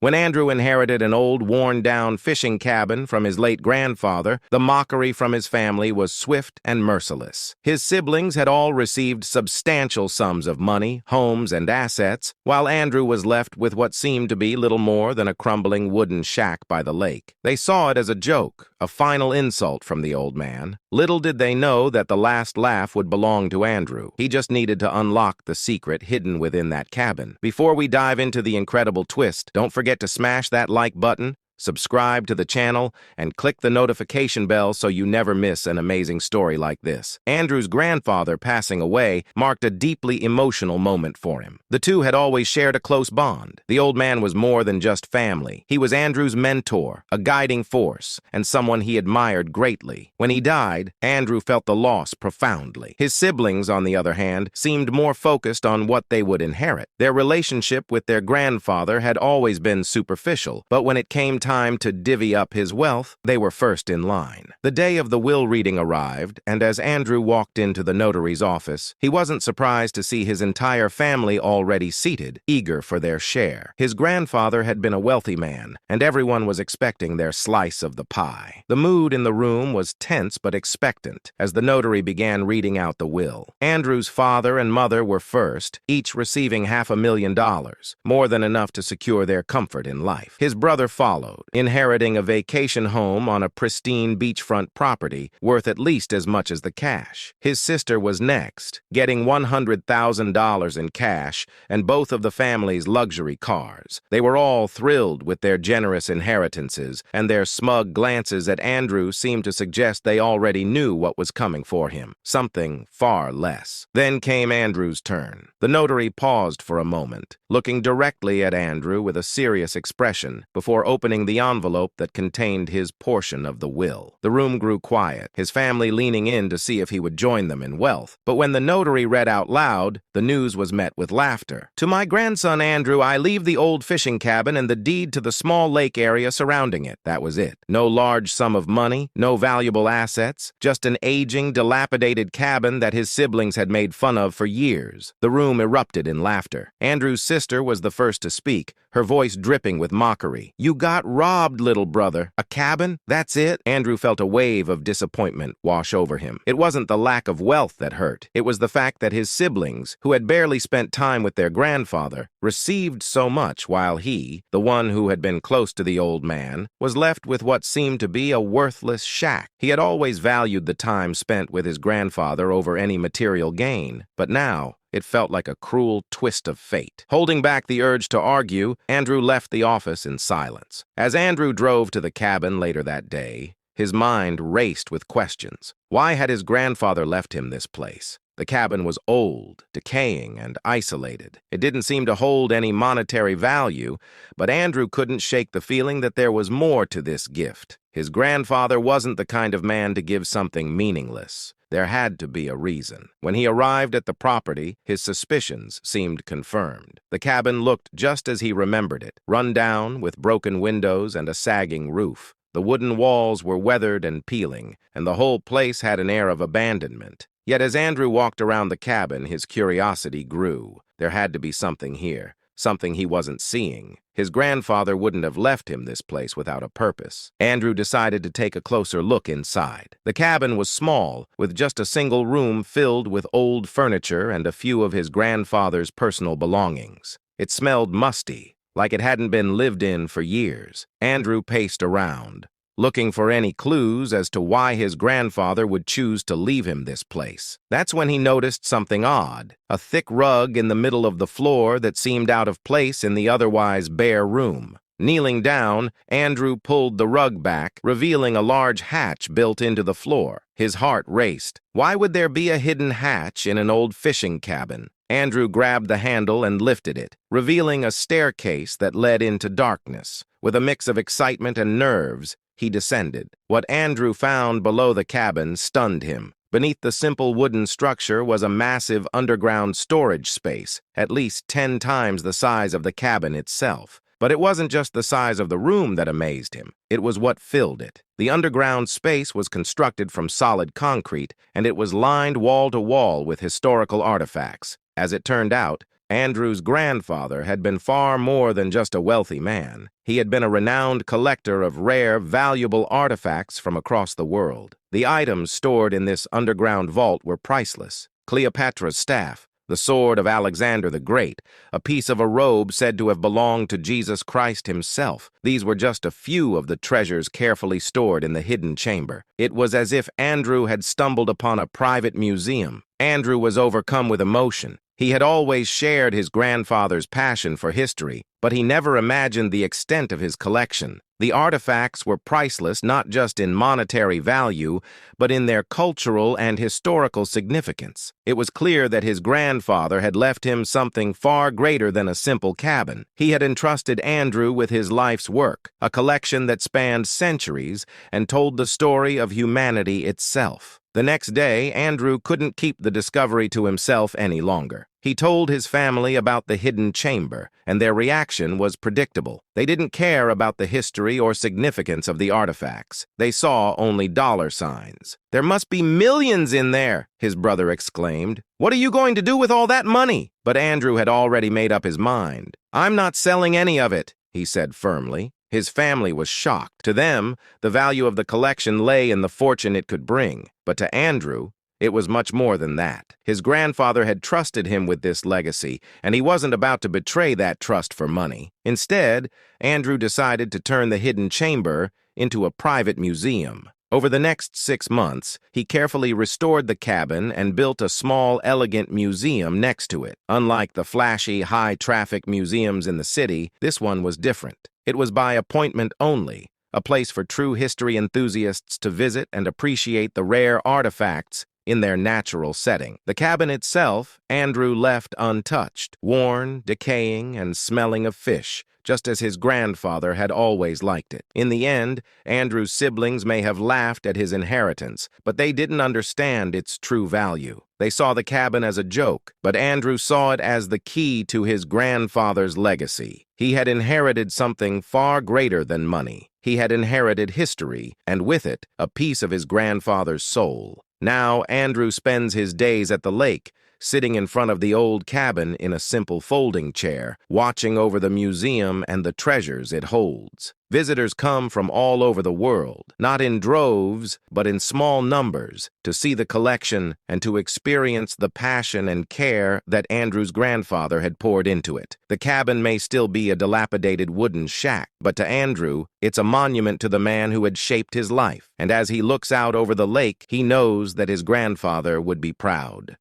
When Andrew inherited an old, worn-down fishing cabin from his late grandfather, the mockery from his family was swift and merciless. His siblings had all received substantial sums of money, homes, and assets, while Andrew was left with what seemed to be little more than a crumbling wooden shack by the lake. They saw it as a joke, a final insult from the old man. Little did they know that the last laugh would belong to Andrew. He just needed to unlock the secret hidden within that cabin. Before we dive into the incredible twist, don't forget to smash that like button, subscribe to the channel, and click the notification bell so you never miss an amazing story like this. Andrew's grandfather passing away marked a deeply emotional moment for him. The two had always shared a close bond. The old man was more than just family. He was Andrew's mentor, a guiding force, and someone he admired greatly. When he died, Andrew felt the loss profoundly. His siblings, on the other hand, seemed more focused on what they would inherit. Their relationship with their grandfather had always been superficial, but when it came time to divvy up his wealth, they were first in line. The day of the will reading arrived, and as Andrew walked into the notary's office, he wasn't surprised to see his entire family already seated, eager for their share. His grandfather had been a wealthy man, and everyone was expecting their slice of the pie. The mood in the room was tense but expectant as the notary began reading out the will. Andrew's father and mother were first, each receiving $500,000, more than enough to secure their comfort in life. His brother followed, inheriting a vacation home on a pristine beachfront property worth at least as much as the cash. His sister was next, getting $100,000 in cash and both of the family's luxury cars. They were all thrilled with their generous inheritances, and their smug glances at Andrew seemed to suggest they already knew what was coming for him, something far less. Then came Andrew's turn. The notary paused for a moment, looking directly at Andrew with a serious expression before opening the envelope that contained his portion of the will. The room grew quiet, his family leaning in to see if he would join them in wealth. But when the notary read out loud, the news was met with laughter. "To my grandson Andrew, I leave the old fishing cabin and the deed to the small lake area surrounding it." That was it. No large sum of money, no valuable assets, just an aging, dilapidated cabin that his siblings had made fun of for years. The room erupted in laughter. Andrew's sister was the first to speak, her voice dripping with mockery. "You got robbed, little brother. A cabin? That's it?" Andrew felt a wave of disappointment wash over him. It wasn't the lack of wealth that hurt. It was the fact that his siblings, who had barely spent time with their grandfather, received so much while he, the one who had been close to the old man, was left with what seemed to be a worthless shack. He had always valued the time spent with his grandfather over any material gain, but now it felt like a cruel twist of fate. Holding back the urge to argue, Andrew left the office in silence. As Andrew drove to the cabin later that day, his mind raced with questions. Why had his grandfather left him this place? The cabin was old, decaying, and isolated. It didn't seem to hold any monetary value, but Andrew couldn't shake the feeling that there was more to this gift. His grandfather wasn't the kind of man to give something meaningless. There had to be a reason. When he arrived at the property, his suspicions seemed confirmed. The cabin looked just as he remembered it, run down, with broken windows and a sagging roof. The wooden walls were weathered and peeling, and the whole place had an air of abandonment. Yet as Andrew walked around the cabin, his curiosity grew. There had to be something here, something he wasn't seeing. His grandfather wouldn't have left him this place without a purpose. Andrew decided to take a closer look inside. The cabin was small, with just a single room filled with old furniture and a few of his grandfather's personal belongings. It smelled musty, like it hadn't been lived in for years. Andrew paced around, looking for any clues as to why his grandfather would choose to leave him this place. That's when he noticed something odd, a thick rug in the middle of the floor that seemed out of place in the otherwise bare room. Kneeling down, Andrew pulled the rug back, revealing a large hatch built into the floor. His heart raced. Why would there be a hidden hatch in an old fishing cabin? Andrew grabbed the handle and lifted it, revealing a staircase that led into darkness. With a mix of excitement and nerves, he descended. What Andrew found below the cabin stunned him. Beneath the simple wooden structure was a massive underground storage space, at least 10 times the size of the cabin itself. But it wasn't just the size of the room that amazed him. It was what filled it. The underground space was constructed from solid concrete, and it was lined wall to wall with historical artifacts. As it turned out, Andrew's grandfather had been far more than just a wealthy man. He had been a renowned collector of rare, valuable artifacts from across the world. The items stored in this underground vault were priceless. Cleopatra's staff, the sword of Alexander the Great, a piece of a robe said to have belonged to Jesus Christ himself. These were just a few of the treasures carefully stored in the hidden chamber. It was as if Andrew had stumbled upon a private museum. Andrew was overcome with emotion. He had always shared his grandfather's passion for history, but he never imagined the extent of his collection. The artifacts were priceless not just in monetary value, but in their cultural and historical significance. It was clear that his grandfather had left him something far greater than a simple cabin. He had entrusted Andrew with his life's work, a collection that spanned centuries and told the story of humanity itself. The next day, Andrew couldn't keep the discovery to himself any longer. He told his family about the hidden chamber, and their reaction was predictable. They didn't care about the history or significance of the artifacts. They saw only dollar signs. "There must be millions in there," his brother exclaimed. "What are you going to do with all that money?" But Andrew had already made up his mind. "I'm not selling any of it," he said firmly. His family was shocked. To them, the value of the collection lay in the fortune it could bring. But to Andrew, it was much more than that. His grandfather had trusted him with this legacy, and he wasn't about to betray that trust for money. Instead, Andrew decided to turn the hidden chamber into a private museum. Over the next 6 months, he carefully restored the cabin and built a small, elegant museum next to it. Unlike the flashy, high-traffic museums in the city, this one was different. It was by appointment only, a place for true history enthusiasts to visit and appreciate the rare artifacts in their natural setting. The cabin itself, Andrew left untouched, worn, decaying, and smelling of fish, just as his grandfather had always liked it. In the end, Andrew's siblings may have laughed at his inheritance, but they didn't understand its true value. They saw the cabin as a joke, but Andrew saw it as the key to his grandfather's legacy. He had inherited something far greater than money. He had inherited history, and with it, a piece of his grandfather's soul. Now, Andrew spends his days at the lake, sitting in front of the old cabin in a simple folding chair, watching over the museum and the treasures it holds. Visitors come from all over the world, not in droves, but in small numbers, to see the collection and to experience the passion and care that Andrew's grandfather had poured into it. The cabin may still be a dilapidated wooden shack, but to Andrew, it's a monument to the man who had shaped his life. And as he looks out over the lake, he knows that his grandfather would be proud.